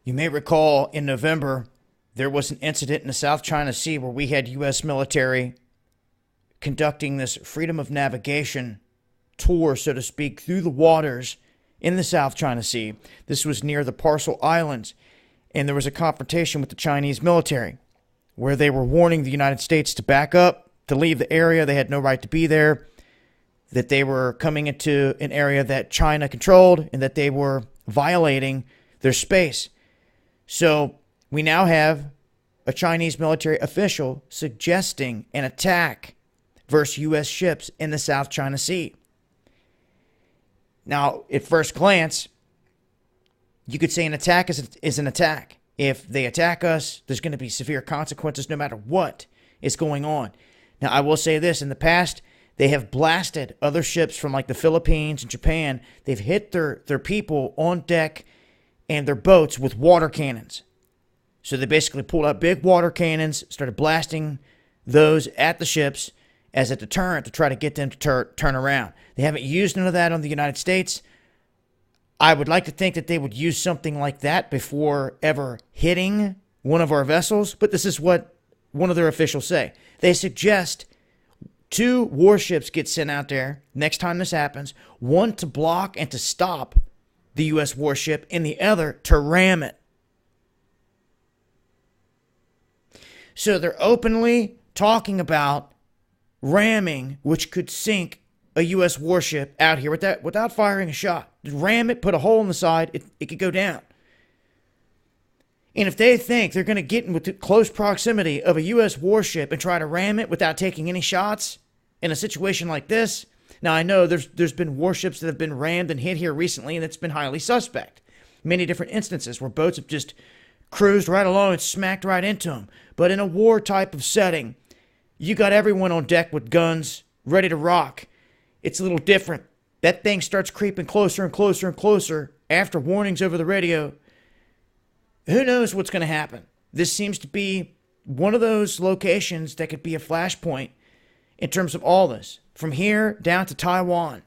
You may recall in November, there was an incident in the South China Sea where we had U.S. military conducting this freedom of navigation tour, so to speak, through the waters in the South China Sea. This was near the Parcel Islands, and there was a confrontation with the Chinese military where they were warning the United States to back up, to leave the area. They had no right to be there, that they were coming into an area that China controlled, and that they were violating their space. So we now have a Chinese military official suggesting an attack versus U.S. ships in the South China Sea. Now, at first glance, you could say an attack is an attack. If they attack us, there's going to be severe consequences no matter what is going on. Now, I will say this. In the past, they have blasted other ships from like the Philippines and Japan. They've hit their people on deck and their boats with water cannons. So they basically pulled out big water cannons, started blasting those at the ships as a deterrent to try to get them to turn around. They haven't used none of that on the United States. I would like to think that they would use something like that before ever hitting one of our vessels, but this is what one of their officials say. They suggest 2 warships get sent out there next time this happens, one to block and to stop the U.S. warship, and the other to ram it. So they're openly talking about ramming, which could sink a U.S. warship out here without firing a shot. Ram it, put a hole in the side, it could go down. And if they think they're going to get in with close proximity of a U.S. warship and try to ram it without taking any shots in a situation like this, now I know there's been warships that have been rammed and hit here recently, and it's been highly suspect. Many different instances where boats have just cruised right along and smacked right into them. But in a war type of setting, you got everyone on deck with guns, ready to rock. It's a little different. That thing starts creeping closer and closer and closer after warnings over the radio. Who knows what's going to happen? This seems to be one of those locations that could be a flashpoint in terms of all this. From here down to Taiwan.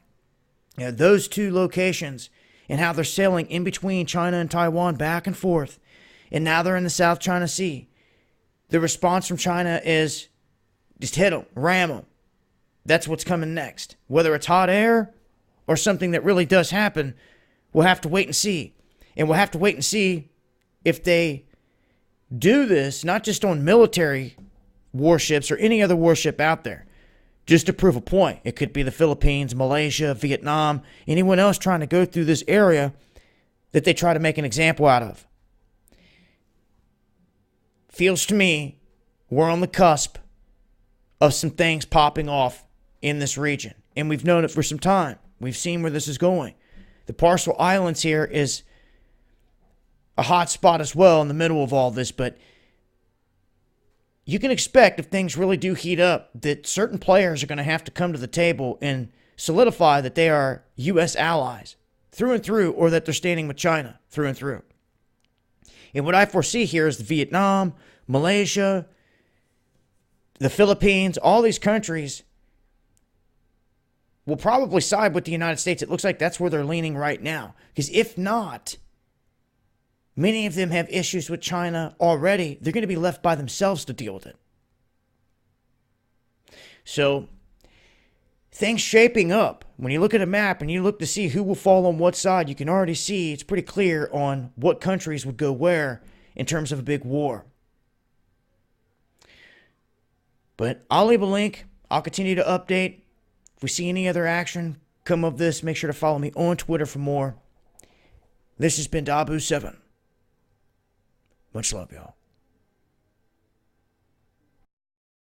You know, those 2 locations and how they're sailing in between China and Taiwan back and forth. And now they're in the South China Sea. The response from China is just hit them, ram them. That's what's coming next. Whether it's hot air or something that really does happen, we'll have to wait and see. And we'll have to wait and see if they do this, not just on military warships or any other warship out there, just to prove a point. It could be the Philippines, Malaysia, Vietnam, anyone else trying to go through this area that they try to make an example out of. Feels to me we're on the cusp of some things popping off in this region. And we've known it for some time. We've seen where this is going. The Parcel Islands here is a hot spot as well in the middle of all this, but you can expect if things really do heat up that certain players are going to have to come to the table and solidify that they are U.S. allies through and through, or that they're standing with China through and through. And what I foresee here is Vietnam, Malaysia, the Philippines, all these countries will probably side with the United States. It looks like that's where they're leaning right now. Because if not, many of them have issues with China already. They're going to be left by themselves to deal with it. So, things shaping up. When you look at a map and you look to see who will fall on what side, you can already see it's pretty clear on what countries would go where in terms of a big war. But I'll leave a link. I'll continue to update. If we see any other action come of this, make sure to follow me on Twitter for more. This has been Dabu7. Much love, y'all.